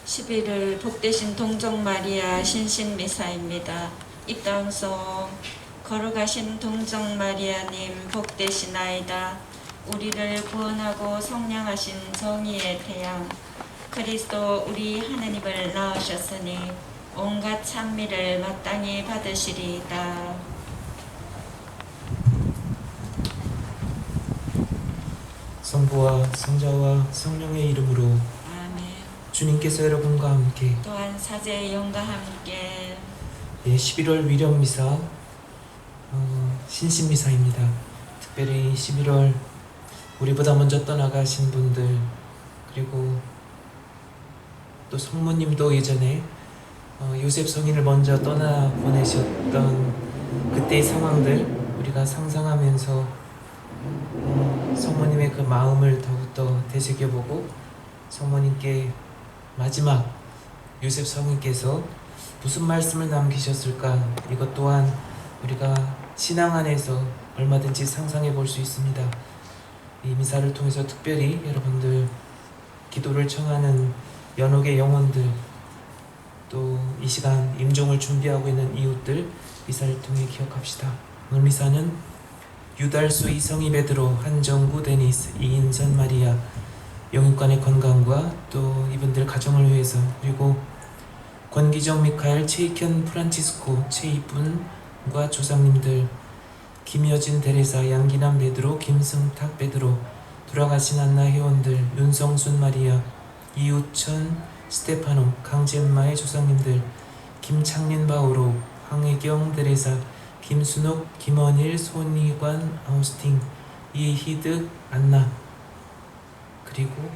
11일 복되신 동정 마리아 신신미사입니다. 입당송. 걸어가신 동정 마리아님 복되시나이다. 우리를 구원하고 성량하신 정의의 태양 그리스도 우리 하느님을 낳으셨으니 온갖 찬미를 마땅히 받으시리이다. 성부와 성자와 성령의 이름으로 아멘. 주님께서 여러분과 함께 또한 사제의 영과 함께 11월 위령미사 신신미사입니다. 특별히 11월 우리보다 먼저 떠나가신 분들, 그리고 또 성모님도 예전에 요셉 성인을 먼저 떠나 보내셨던 그때의 상황들 우리가 상상하면서 성모님의 그 마음을 더욱더 되새겨보고 성모님께 마지막 요셉 성인께서 무슨 말씀을 남기셨을까, 이것 또한 우리가 신앙 안에서 얼마든지 상상해 볼 수 있습니다. 이 미사를 통해서 특별히 여러분들 기도를 청하는 연옥의 영혼들, 또 이 시간 임종을 준비하고 있는 이웃들 미사를 통해 기억합시다. 오늘 미사는 유달수 이성희 베드로, 한정구 데니스, 이인선 마리아 영육간의 건강과 또 이분들 가정을 위해서, 그리고 권기정 미카엘, 최익현 프란치스코, 최이쁜과 조상님들, 김여진 데레사, 양기남 베드로, 김승탁 베드로, 돌아가신 안나 회원들, 윤성순 마리아, 이우천 스테파노, 강잼마의 조상님들, 김창린 바오로, 황혜경 데레사, 김순옥, 김원일, 손희관, 아우스팅, 이희득, 안나, 그리고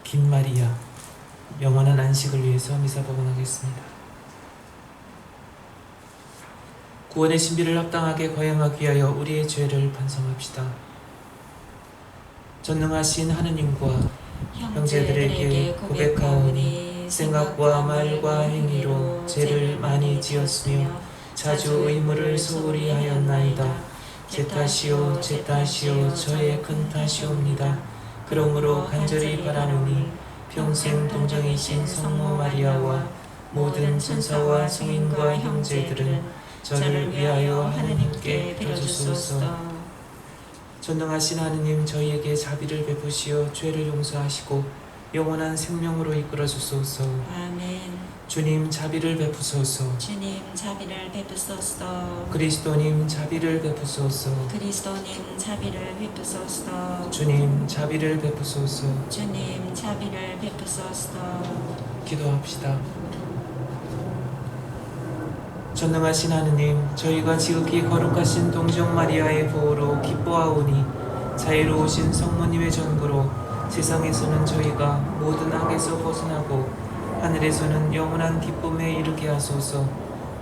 김마리아 영원한 안식을 위해서 미사 복원하겠습니다. 구원의 신비를 합당하게 거행하기 위하여 우리의 죄를 반성합시다. 전능하신 하느님과 형제들에게 고백하오니 생각과 말과 행위로 죄를 많이 지었으며 자주 의무를 소홀히 하였나이다. 제 탓이요 제 탓이요 저의 큰 탓이옵니다. 그러므로 간절히 바라노니 평생 동정이신 성모 마리아와 모든 천사와 성인과 형제들은 저를 위하여 하느님께 빌어주소서. 전능하신 하느님, 저희에게 자비를 베푸시어 죄를 용서하시고 영원한 생명으로 이끌어 주소서. 아멘. 주님 자비를 베푸소서. 주님 자비를 베푸소서. 그리스도님 자비를 베푸소서. 그리스도님 자비를 베푸소서. 주님 자비를 베푸소서. 주님 자비를 베푸소서. 기도합시다. 전능하신 하느님, 저희가 지극히 거룩하신 동정 마리아의 보호로 기뻐하오니 자유로우신 성모님의 전부로 세상에서는 저희가 모든 악에서 벗어나고 하늘에서는 영원한 기쁨에 이르게 하소서.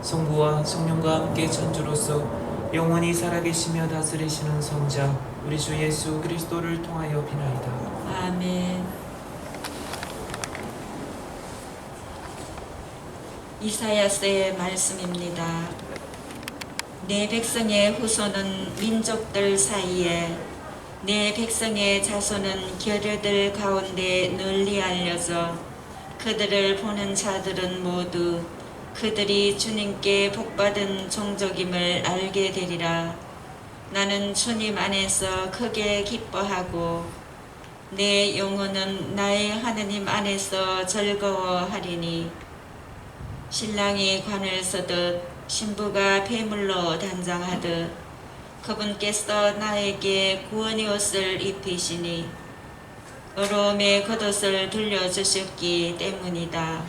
성부와 성령과 함께 천주로서 영원히 살아계시며 다스리시는 성자 우리 주 예수 그리스도를 통하여 비나이다. 아멘. 이사야서의 말씀입니다. 내 백성의 후손은 민족들 사이에, 내 백성의 자손은 결여들 가운데 널리 알려져 그들을 보는 자들은 모두 그들이 주님께 복받은 종족임을 알게 되리라. 나는 주님 안에서 크게 기뻐하고 내 영혼은 나의 하느님 안에서 즐거워하리니 신랑이 관을 서듯 신부가 배물로 단장하듯 그분께서 나에게 구원의 옷을 입히시니 어려움의 겉옷을 돌려주셨기 때문이다.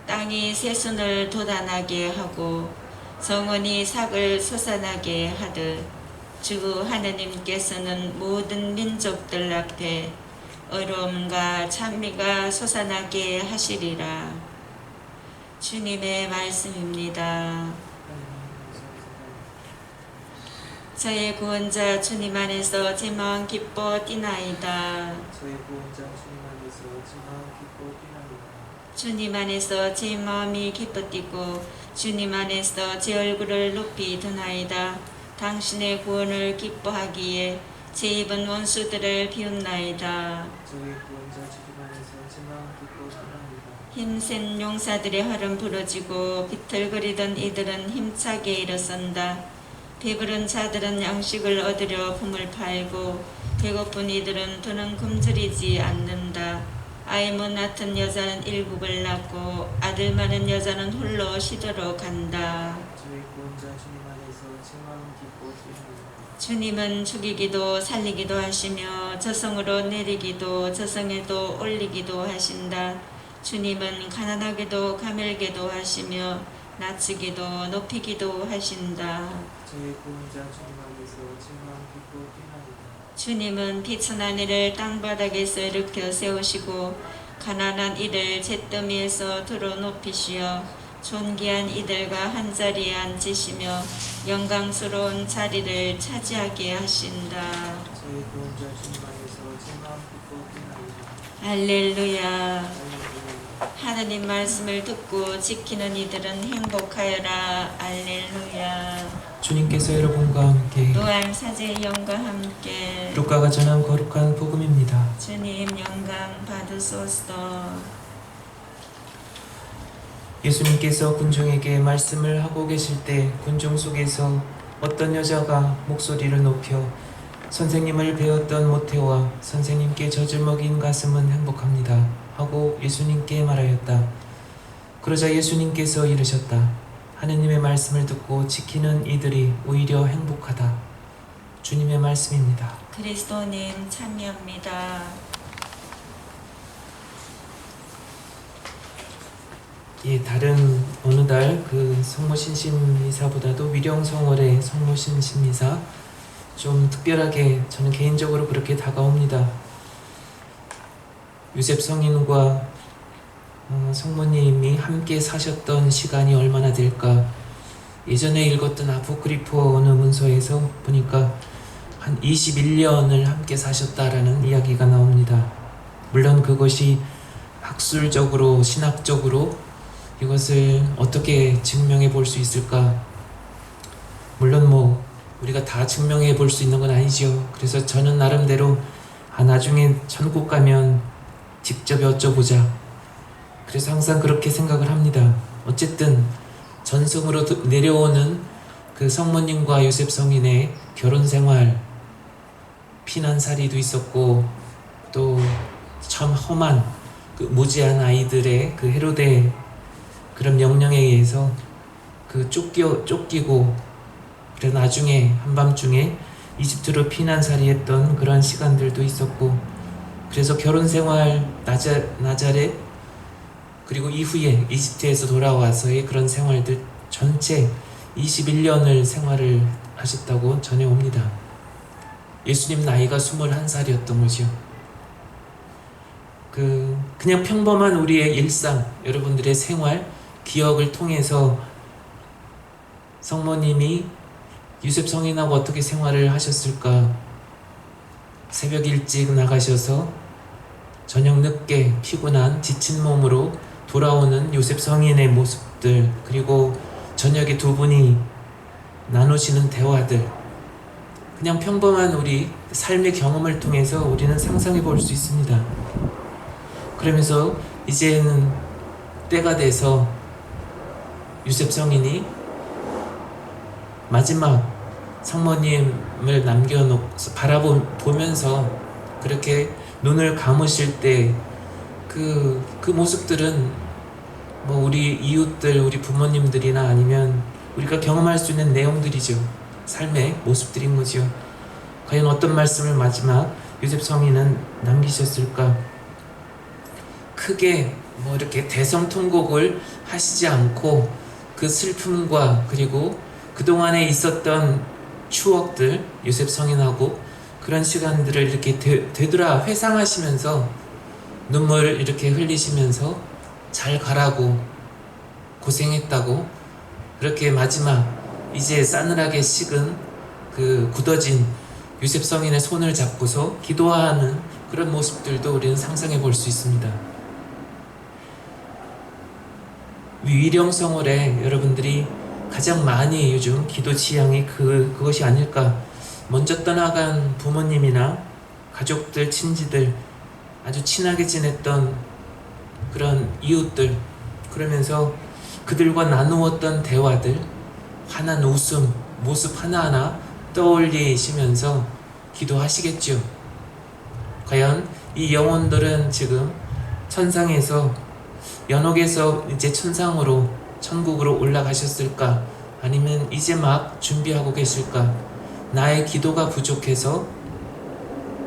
땅이 새순을 돋아나게 하고 정원이 삭을 솟아나게 하듯 주 하느님께서는 모든 민족들 앞에 어려움과 찬미가 솟아나게 하시리라. 주님의 말씀입니다. 저의 구원자 주님 안에서 제 마음 기뻐 뛰나이다. 저의 구원자 주님 안에서 제 마음 기뻐 뛰나이다. 주님 안에서 제 마음이 기뻐 뛰고 주님 안에서 제 얼굴을 높이 드나이다. 당신의 구원을 기뻐하기에 제 입은 원수들을 비웃나이다. 저희 구원자 주님 안에서 제 마음 기뻐 뛰어납니다. 힘센 용사들의 활은 부러지고 비틀거리던 이들은 힘차게 일어선다. 배부른 자들은 양식을 얻으려 품을 팔고 배고픈 이들은 돈은 굶주리지 않는다. 아이 못 낳던 여자는 일국을 낳고 아들 많은 여자는 홀로 시도로 간다. 저희 구원자 주님 안에서 제 마음 기뻐 뛰어납니다. 주님은 죽이기도 살리기도 하시며 저성으로 내리기도 저성에도 올리기도 하신다. 주님은 가난하게도 가멸게도 하시며 낮추기도 높이기도 하신다. 저희 구원자 주님 안에서 제 마음 기뻐 뛰어납니다. 주님은 비천한 이를 땅바닥에서 일으켜 세우시고 가난한 이를 잿더미에서 들어 높이시어 존귀한 이들과 한자리에 앉히시며 영광스러운 자리를 차지하게 하신다. 저희 구원자 주님 안에서 제 마음 기뻐 뛰어납니다. 할렐루야. 할렐루야. 하나님 말씀을 듣고 지키는 이들은 행복하여라. 할렐루야. 주님께서 여러분과 함께 노알 사제의 영과 함께 루카가 전한 거룩한 복음입니다. 주님 영광 받으소서. 예수님께서 군중에게 말씀을 하고 계실 때 군중 속에서 어떤 여자가 목소리를 높여 선생님을 배웠던 모태와 선생님께 젖을 먹인 가슴은 행복합니다 하고 예수님께 말하였다. 그러자 예수님께서 이르셨다. 하느님의 말씀을 듣고 지키는 이들이 오히려 행복하다. 주님의 말씀입니다. 그리스도님 참여합니다. 예, 다른 어느 달 그 성모신심미사보다도 위령성월의 성모신심미사 좀 특별하게 저는 개인적으로 그렇게 다가옵니다. 요셉 성인과 성모님이 함께 사셨던 시간이 얼마나 될까? 예전에 읽었던 아포크리포 어느 문서에서 보니까 한 21년을 함께 사셨다라는 이야기가 나옵니다. 물론 그것이 학술적으로 신학적으로 이것을 어떻게 증명해 볼 수 있을까? 물론 뭐 우리가 다 증명해 볼 수 있는 건 아니죠. 그래서 저는 나름대로 나중에 천국 가면 직접 여쭤보자. 그래서 항상 그렇게 생각을 합니다. 어쨌든 전승으로 내려오는 그 성모님과 요셉 성인의 결혼 생활, 피난살이도 있었고 또 참 험한 그 무지한 아이들의 그 헤로데 그런 명령에 의해서 그 쫓기고 그래 나중에 한밤중에 이집트로 피난살이했던 그런 시간들도 있었고 그래서 결혼 생활 나자렛 그리고 이후에 이집트에서 돌아와서의 그런 생활들 전체 21년을 생활을 하셨다고 전해옵니다. 예수님 나이가 21살이었던 거죠. 그냥 평범한 우리의 일상, 여러분들의 생활, 기억을 통해서 성모님이 요셉 성인하고 어떻게 생활을 하셨을까? 새벽 일찍 나가셔서 저녁 늦게 피곤한 지친 몸으로 돌아오는 요셉 성인의 모습들, 그리고 저녁에 두 분이 나누시는 대화들, 그냥 평범한 우리 삶의 경험을 통해서 우리는 상상해 볼 수 있습니다. 그러면서 이제는 때가 돼서 요셉 성인이 마지막 성모님을 남겨놓고 바라보면서 그렇게 눈을 감으실 때 그 모습들은 뭐 우리 이웃들, 우리 부모님들이나 아니면 우리가 경험할 수 있는 내용들이죠. 삶의 모습들인 거죠. 과연 어떤 말씀을 마지막 요셉 성인은 남기셨을까? 크게 뭐 이렇게 대성통곡을 하시지 않고 그 슬픔과 그리고 그동안에 있었던 추억들, 요셉 성인하고 그런 시간들을 이렇게 되돌아 회상하시면서 눈물 이렇게 흘리시면서 잘 가라고, 고생했다고, 그렇게 마지막 이제 싸늘하게 식은 그 굳어진 요셉 성인의 손을 잡고서 기도하는 그런 모습들도 우리는 상상해 볼 수 있습니다. 위령성월에 여러분들이 가장 많이 요즘 기도 취향이 그것이 아닐까. 먼저 떠나간 부모님이나 가족들, 친지들, 아주 친하게 지냈던 그런 이웃들, 그러면서 그들과 나누었던 대화들, 환한 웃음, 모습 하나하나 떠올리시면서 기도하시겠죠. 과연 이 영혼들은 지금 천상에서, 연옥에서 이제 천상으로, 천국으로 올라가셨을까? 아니면 이제 막 준비하고 계실까? 나의 기도가 부족해서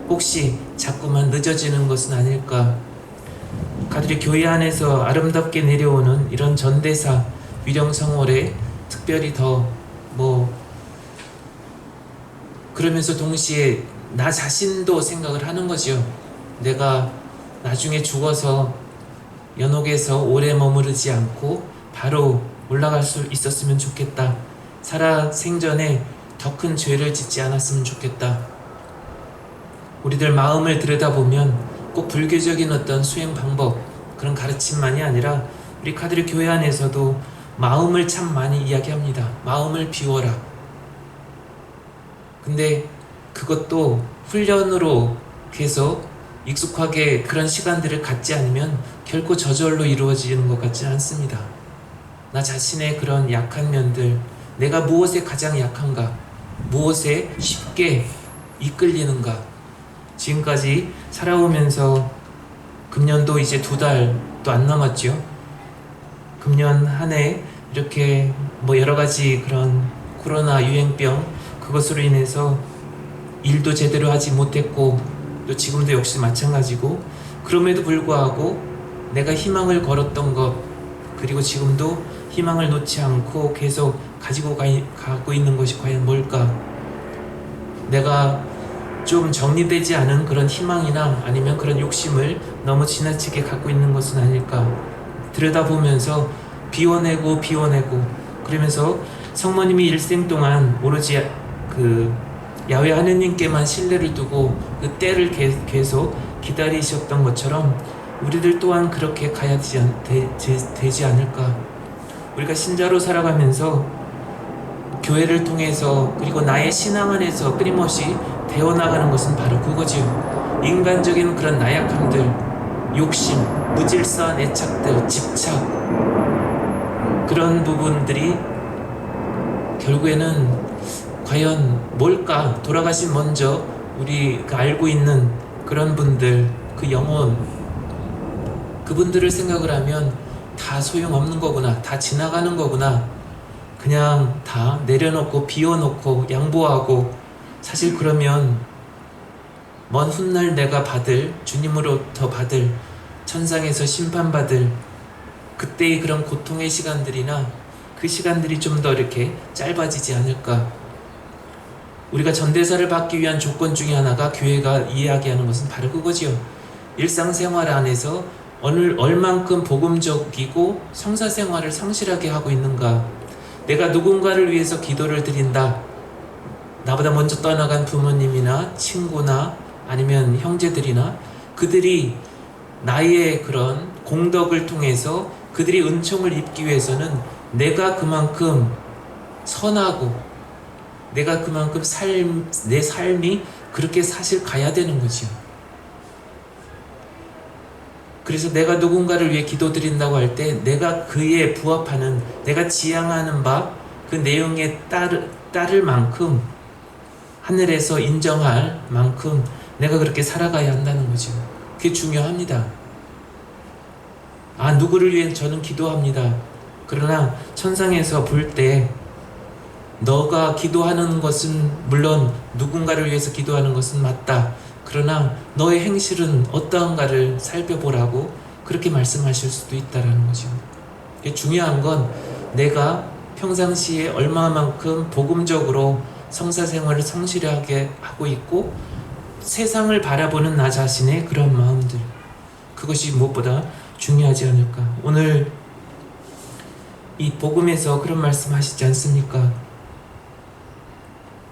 혹시 자꾸만 늦어지는 것은 아닐까? 가들이 교회 안에서 아름답게 내려오는 이런 전대사, 위령성월에 특별히 그러면서 동시에 나 자신도 생각을 하는 거죠. 내가 나중에 죽어서 연옥에서 오래 머무르지 않고 바로 올라갈 수 있었으면 좋겠다. 살아 생전에 더 큰 죄를 짓지 않았으면 좋겠다. 우리들 마음을 들여다보면 꼭 불교적인 어떤 수행 방법, 그런 가르침만이 아니라 우리 카드리 교회 안에서도 마음을 참 많이 이야기합니다. 마음을 비워라. 근데 그것도 훈련으로 계속 익숙하게 그런 시간들을 갖지 않으면 결코 저절로 이루어지는 것 같지 않습니다. 나 자신의 그런 약한 면들, 내가 무엇에 가장 약한가, 무엇에 쉽게 이끌리는가, 지금까지 살아오면서 금년도 이제 2달도 안 남았죠. 금년 한 해 이렇게 여러 가지 그런 코로나 유행병, 그것으로 인해서 일도 제대로 하지 못했고, 또 지금도 역시 마찬가지고, 그럼에도 불구하고 내가 희망을 걸었던 것, 그리고 지금도 희망을 놓지 않고 계속 가고 있는 것이 과연 뭘까? 내가 좀 정리되지 않은 그런 희망이나 아니면 그런 욕심을 너무 지나치게 갖고 있는 것은 아닐까? 들여다보면서 비워내고 그러면서 성모님이 일생 동안 오로지 그 야훼 하느님께만 신뢰를 두고 그 때를 계속 기다리셨던 것처럼 우리들 또한 그렇게 가야 되지 않을까? 우리가 신자로 살아가면서 교회를 통해서, 그리고 나의 신앙 안에서 끊임없이 되어나가는 것은 바로 그거지요. 인간적인 그런 나약함들, 욕심, 무질서한 애착들, 집착, 그런 부분들이 결국에는 과연 뭘까? 돌아가신 먼저 우리가 알고 있는 그런 분들, 그 영혼, 그분들을 생각을 하면 다 소용없는 거구나, 다 지나가는 거구나, 그냥 다 내려놓고 비워놓고 양보하고, 사실 그러면 먼 훗날 내가 받을, 주님으로부터 받을, 천상에서 심판받을 그때의 그런 고통의 시간들이나 그 시간들이 좀 더 이렇게 짧아지지 않을까. 우리가 전대사를 받기 위한 조건 중에 하나가 교회가 이야기하는 것은 바로 그거지요. 일상생활 안에서 얼만큼 복음적이고 성사생활을 성실하게 하고 있는가. 내가 누군가를 위해서 기도를 드린다. 나보다 먼저 떠나간 부모님이나 친구나 아니면 형제들이나 그들이 나의 그런 공덕을 통해서 그들이 은총을 입기 위해서는 내가 그만큼 선하고 내가 그만큼 내 삶이 그렇게 사실 가야 되는 거지요. 그래서 내가 누군가를 위해 기도드린다고 할 때 내가 그에 부합하는, 내가 지향하는 바 그 내용에 따를 만큼, 하늘에서 인정할 만큼 내가 그렇게 살아가야 한다는 거죠. 그게 중요합니다. 누구를 위해 저는 기도합니다. 그러나 천상에서 볼 때 너가 기도하는 것은 물론 누군가를 위해서 기도하는 것은 맞다. 그러나 너의 행실은 어떠한가를 살펴보라고 그렇게 말씀하실 수도 있다는 거죠. 중요한 건 내가 평상시에 얼마만큼 복음적으로 성사생활을 성실하게 하고 있고 세상을 바라보는 나 자신의 그런 마음들, 그것이 무엇보다 중요하지 않을까. 오늘 이 복음에서 그런 말씀 하시지 않습니까?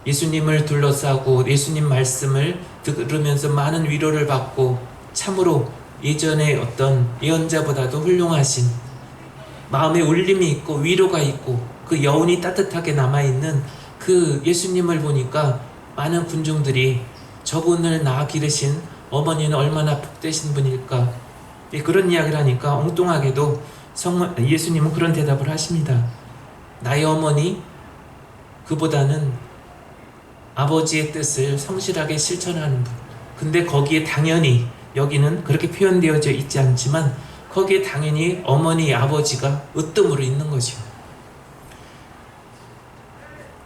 예수님을 둘러싸고 예수님 말씀을 들으면서 많은 위로를 받고 참으로 예전의 어떤 예언자보다도 훌륭하신, 마음에 울림이 있고 위로가 있고 그 여운이 따뜻하게 남아있는 그 예수님을 보니까 많은 군중들이 저분을 낳아 기르신 어머니는 얼마나 복되신 분일까, 그런 이야기를 하니까 엉뚱하게도 예수님은 그런 대답을 하십니다. 나의 어머니, 그보다는 아버지의 뜻을 성실하게 실천하는 분. 근데 거기에 당연히, 여기는 그렇게 표현되어져 있지 않지만 거기에 당연히 어머니, 아버지가 으뜸으로 있는 거죠.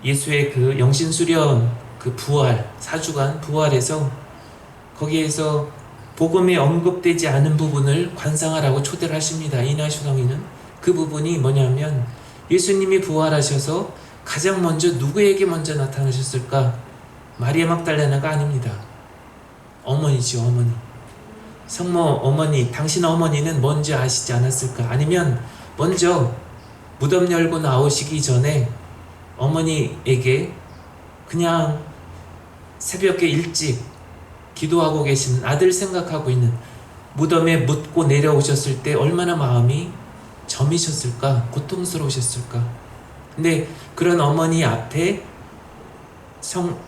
예수의 그 영신수련, 그 부활, 사주간 부활에서 거기에서 복음에 언급되지 않은 부분을 관상하라고 초대를 하십니다. 이나슈성이는 그 부분이 뭐냐면, 예수님이 부활하셔서 가장 먼저 누구에게 먼저 나타나셨을까? 마리아 막달레나가 아닙니다. 어머니죠, 어머니. 성모 어머니, 당신 어머니는 뭔지 아시지 않았을까? 아니면 먼저 무덤 열고 나오시기 전에 어머니에게 그냥 새벽에 일찍 기도하고 계시는 아들 생각하고 있는, 무덤에 묻고 내려오셨을 때 얼마나 마음이 저미셨을까, 고통스러우셨을까. 근데 그런 어머니 앞에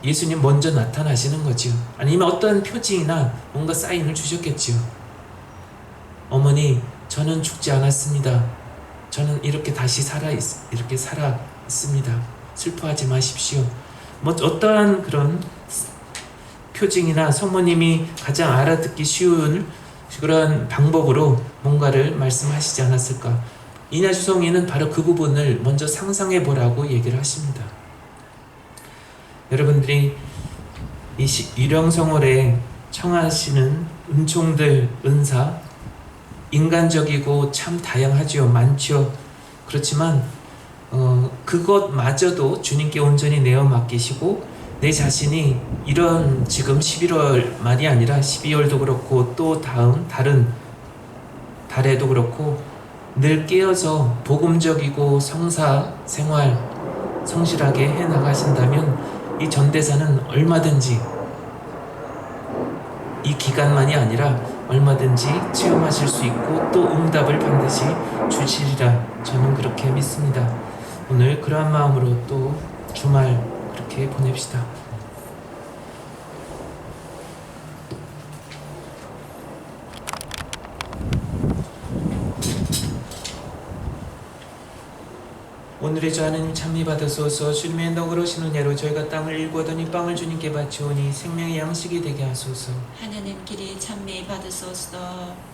예수님 먼저 나타나시는 거죠. 아니면 어떤 표징이나 뭔가 사인을 주셨겠지요. 어머니, 저는 죽지 않았습니다. 저는 이렇게 다시 이렇게 살아 있습니다. 슬퍼하지 마십시오. 뭐 어떠한 그런 표징이나 성모님이 가장 알아듣기 쉬운 그런 방법으로 뭔가를 말씀하시지 않았을까. 이나주성이는 바로 그 부분을 먼저 상상해 보라고 얘기를 하십니다. 여러분들이 이 유령성월에 청하시는 은총들, 은사, 인간적이고 참 다양하죠. 많죠. 그렇지만 그것마저도 주님께 온전히 내어 맡기시고, 내 자신이 이런 지금 11월 말이 아니라 12월도 그렇고 또 다른 달에도 그렇고 늘 깨어서 복음적이고 성사 생활 성실하게 해 나가신다면 이 전대사는 얼마든지, 이 기간만이 아니라 얼마든지 체험하실 수 있고 또 응답을 반드시 주시리라 저는 그렇게 믿습니다. 오늘 그러한 마음으로 또 주말 그렇게 보냅시다. 오늘의 주 하나님 찬미 받으소서. 주님의 너그러신 은혜로 저희가 땅을 일구하더니 빵을 주님께 바치오니 생명의 양식이 되게 하소서. 하나님 길이 찬미 받으소서.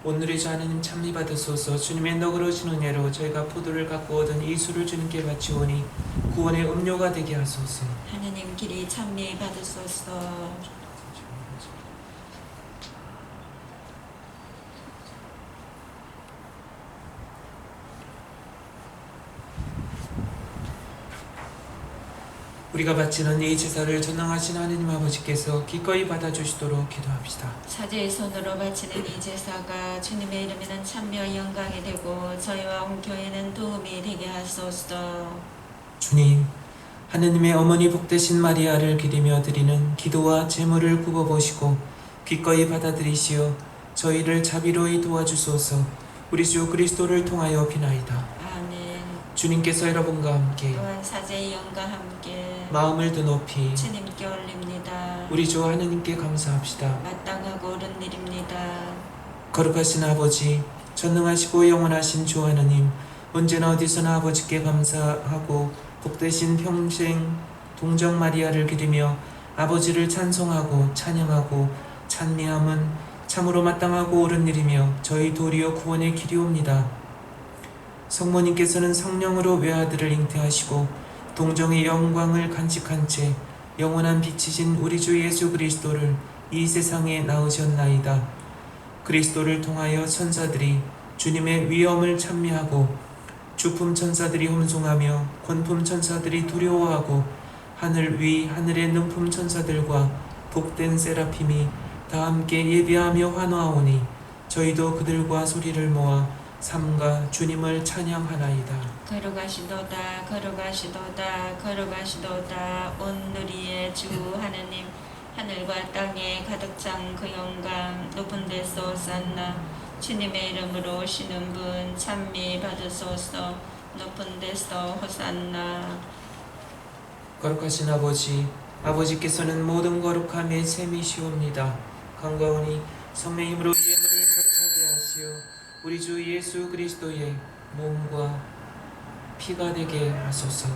오늘의 주 하나님 찬미 받으소서. 주님의 너그러신 은혜로 저희가 포도를 갖고 얻은 이 술을 주님께 바치오니 구원의 음료가 되게 하소서. 하나님 길이 찬미 받으소서. 우리가 바치는 이 제사를 전능하신 하느님 아버지께서 기꺼이 받아주시도록 기도합시다. 사제의 손으로 바치는 이 제사가 주님의 이름에는 찬미와 영광이 되고 저희와 온 교회는 도움이 되게 하소서. 주님, 하느님의 어머니 복되신 마리아를 기리며 드리는 기도와 제물을 굽어보시고 기꺼이 받아들이시어 저희를 자비로이 도와주소서. 우리 주 그리스도를 통하여 비나이다. 아멘. 주님께서 여러분과 함께 또한 사제의 영과 함께 마음을 드높이 주님께 올립니다. 우리 주 하느님께 감사합시다. 마땅하고 옳은 일입니다. 거룩하신 아버지, 전능하시고 영원하신 주 하느님, 언제나 어디서나 아버지께 감사하고 복되신 평생 동정 마리아를 기리며 아버지를 찬송하고 찬양하고 찬미함은 참으로 마땅하고 옳은 일이며 저희 도리어 구원의 길이옵니다. 성모님께서는 성령으로 외아들을 잉태하시고 동정의 영광을 간직한 채 영원한 빛이신 우리 주 예수 그리스도를 이 세상에 낳으셨나이다. 그리스도를 통하여 천사들이 주님의 위엄을 찬미하고 주품 천사들이 혼송하며 권품 천사들이 두려워하고 하늘 위 하늘의 능품 천사들과 복된 세라핌이 다 함께 예배하며 환호하오니 저희도 그들과 소리를 모아 삼가 주님을 찬양하나이다. 걸어가시도다 걸어가시도다 걸어가시도다 온 누리의 주 하느님 하늘과 땅에 가득 찬 그 영광 높은 데서 쌌나 주님의 이름으로 오시는 분 찬미 받으소서 높은 데서 호산나. 거룩하신 아버지, 아버지께서는 모든 거룩함의 셈이시옵니다. 강가오니 성령의 힘으로 예물을 거룩하게 하시어 우리 주 예수 그리스도의 몸과 피가 되게 하소서.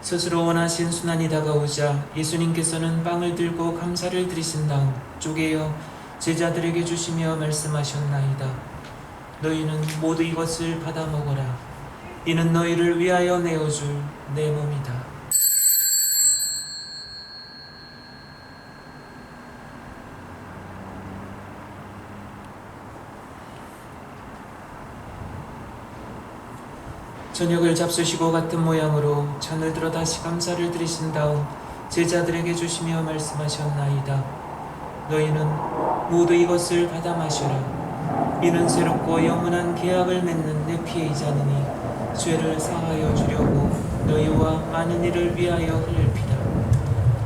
스스로 원하신 순환이 다가오자 예수님께서는 빵을 들고 감사를 드리신 다음 쪼개어 제자들에게 주시며 말씀하셨나이다. 너희는 모두 이것을 받아 먹어라. 이는 너희를 위하여 내어줄 내 몸이다. 저녁을 잡수시고 같은 모양으로 잔을 들어 다시 감사를 드리신 다음 제자들에게 주시며 말씀하셨나이다. 너희는 모두 이것을 받아 마시라. 이는 새롭고 영원한 계약을 맺는 내 피의 잔이니 죄를 사하여 주려고 너희와 많은 이를 위하여 흘릴 피다.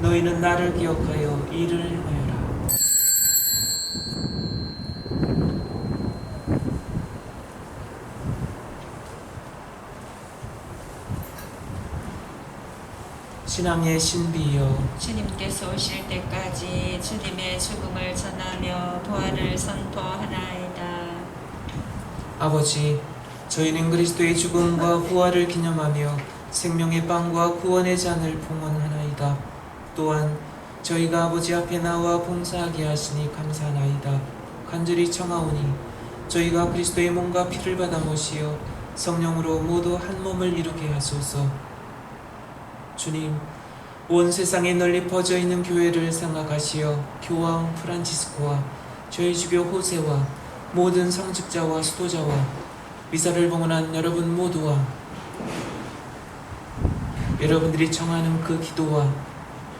너희는 나를 기억하여 이를 행하여라. 신앙의 신비여, 주님께서 오실 때까지 주님의 죽음을 전하며 부활을 선포하나이다. 아버지, 저희는 그리스도의 죽음과 부활을 기념하며 생명의 빵과 구원의 잔을 봉헌하나이다. 또한 저희가 아버지 앞에 나와 봉사하게 하시니 감사하나이다. 간절히 청하오니 저희가 그리스도의 몸과 피를 받아 모시어 성령으로 모두 한 몸을 이루게 하소서. 주님, 온 세상에 널리 퍼져 있는 교회를 생각하시어 교황 프란치스코와 저희 주교 호세와 모든 성직자와 수도자와 미사를 봉헌한 여러분 모두와 여러분들이 청하는 그 기도와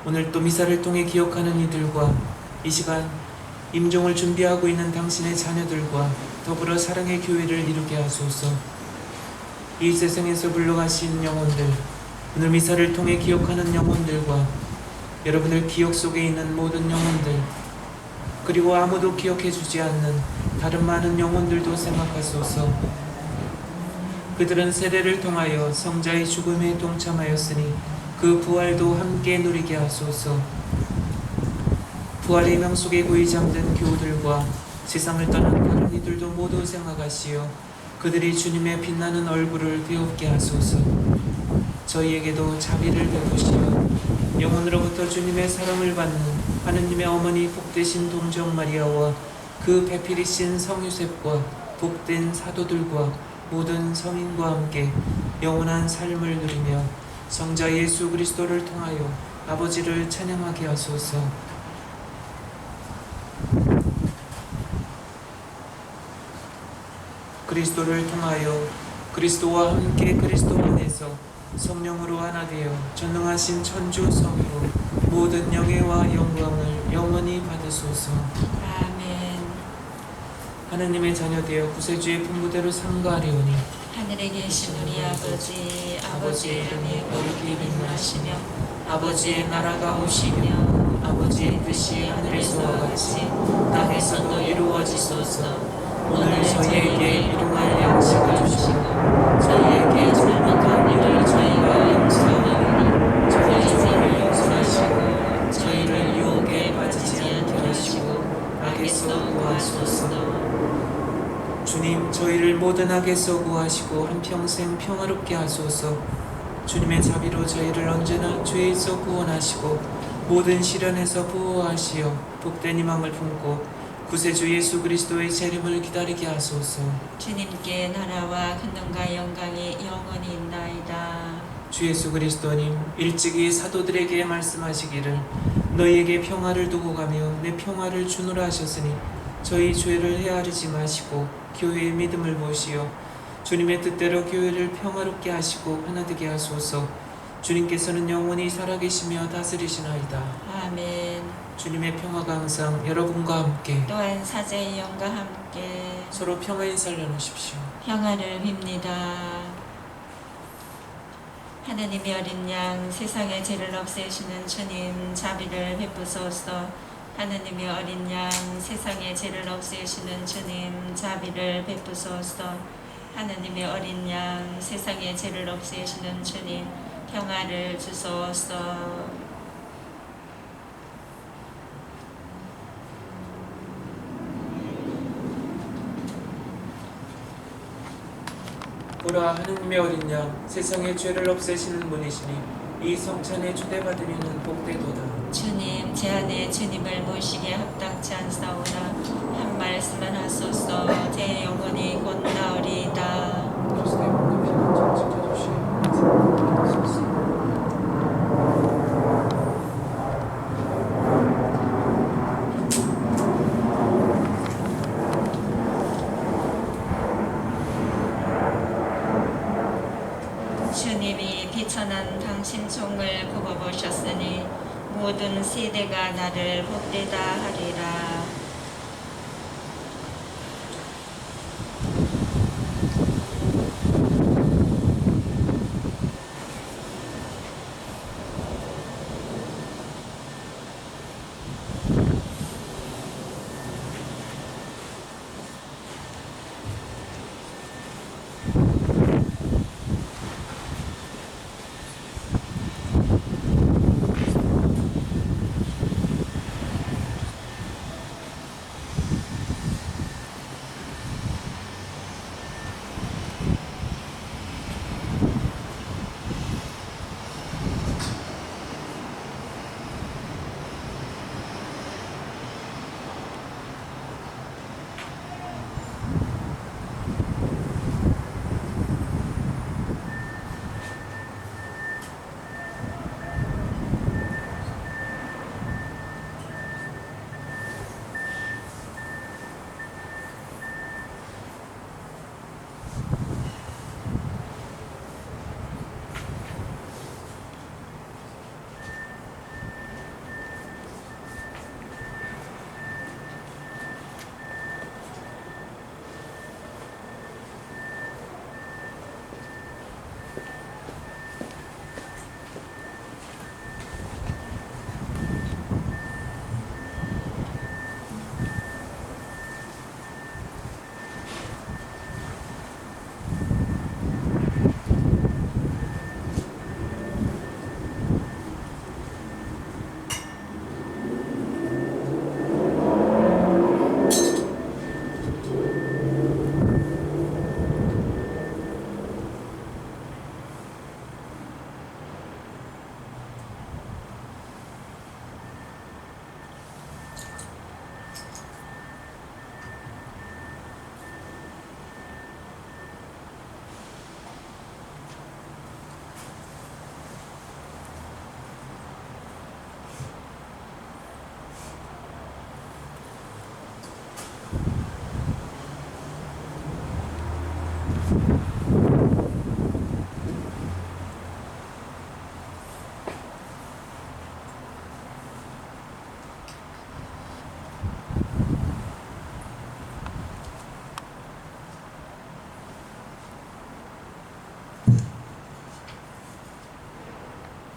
오늘 또 미사를 통해 기억하는 이들과 이 시간 임종을 준비하고 있는 당신의 자녀들과 더불어 사랑의 교회를 이루게 하소서. 이 세상에서 물러가신 영혼들, 오늘 미사를 통해 기억하는 영혼들과 여러분들 기억 속에 있는 모든 영혼들, 그리고 아무도 기억해주지 않는 다른 많은 영혼들도 생각하소서. 그들은 세례를 통하여 성자의 죽음에 동참하였으니 그 부활도 함께 누리게 하소서. 부활의 명속에 고이 잠든 교우들과 세상을 떠난 다른 이들도 모두 생각하시어 그들이 주님의 빛나는 얼굴을 배웁게 하소서. 저희에게도 자비를 베푸시어 영혼으로부터 주님의 사랑을 받는 하느님의 어머니 복되신 동정 마리아와 그 배필이신 성유셉과 복된 사도들과 모든 성인과 함께 영원한 삶을 누리며 성자 예수 그리스도를 통하여 아버지를 찬양하게 하소서. 그리스도를 통하여 그리스도와 함께 그리스도 안에서 성령으로 하나 되어 전능하신 천주 성으로 모든 영예와 영광을 영원히 받으소서. 아멘. 하나님의 자녀 되어 구세주의 분부대로 삼가하리오니 하늘에 계신 우리 아버지, 아버지의 이름이 거룩히 빛나시며 아버지의 나라가 오시며 아버지의 뜻이 하늘에서와 같이 땅에서도 이루어지소서. 오늘 저희에게 일용할 양식을 주시고 저희에게 잘못한 일을 저희가 용서하노니 저희 죄를 용서하시고 저희를 유혹에 빠지지 않게 하시고 악에서 구하소서. 주님, 저희를 모든 악에서 구하시고 한평생 평화롭게 하소서. 주님의 자비로 저희를 언제나 죄에서 구원하시고 모든 시련에서 보호하시어 복된 희망을 품고 구세주 예수 그리스도의 재림을 기다리게 하소서. 주님께 나라와 권능과 영광이 영원히 있나이다. 주 예수 그리스도님, 일찍이 사도들에게 말씀하시기를 너희에게 평화를 두고 가며 내 평화를 주노라 하셨으니 저희 죄를 헤아리지 마시고 교회의 믿음을 보시어 주님의 뜻대로 교회를 평화롭게 하시고 하나 되게 하소서. 주님께서는 영원히 살아계시며 다스리시나이다. 아멘. 주님의 평화가 항상 여러분과 함께 또한 사제의 영과 함께 서로 평화 인사를 나누십시오. 평화를 빕니다. 하느님의 어린 양 세상의 죄를 없애시는 주님 자비를 베푸소서. 하느님의 어린 양 세상의 죄를 없애시는 주님 자비를 베푸소서. 하느님의 어린 양 세상의 죄를 없애시는 주님 평화를 주소서. 보라, 하느님의 어린 양 세상의 죄를 없애시는 분이시니 이 성찬에 초대받으면 복되도다. 주님, 제 안에 주님을 모시기에 합당치 않사오나 한 말씀만 하소서. 제 영혼이 곧 나으리이다. 주님이 비천한 당신 종을 굽어보셨으니 모든 세대가 나를 복되다 하리라.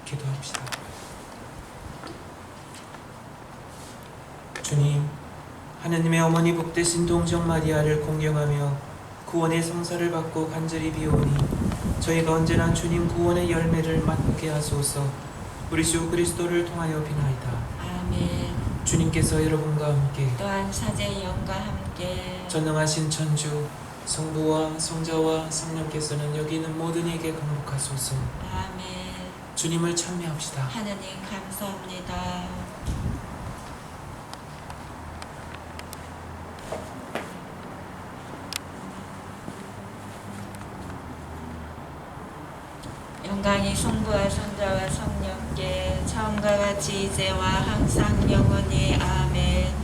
기도합시다. 주님, 하느님의 어머니 복되신 동정 마리아를 공경하며 구원의 성사를 받고 간절히 비오니 저희가 언제나 주님 구원의 열매를 맛보게 하소서. 우리 주 그리스도를 통하여 비나이다. 아멘. 주님께서 여러분과 함께 또한 사제의 영과 함께 전능하신 천주 성부와 성자와 성령께서는 여기 있는 모든 이에게 강복하소서. 아멘. 주님을 찬미합시다. 하느님 감사합니다. 영광이 성부와 성자와 성령께 처음과 같이 이제와 항상 영원히 아멘.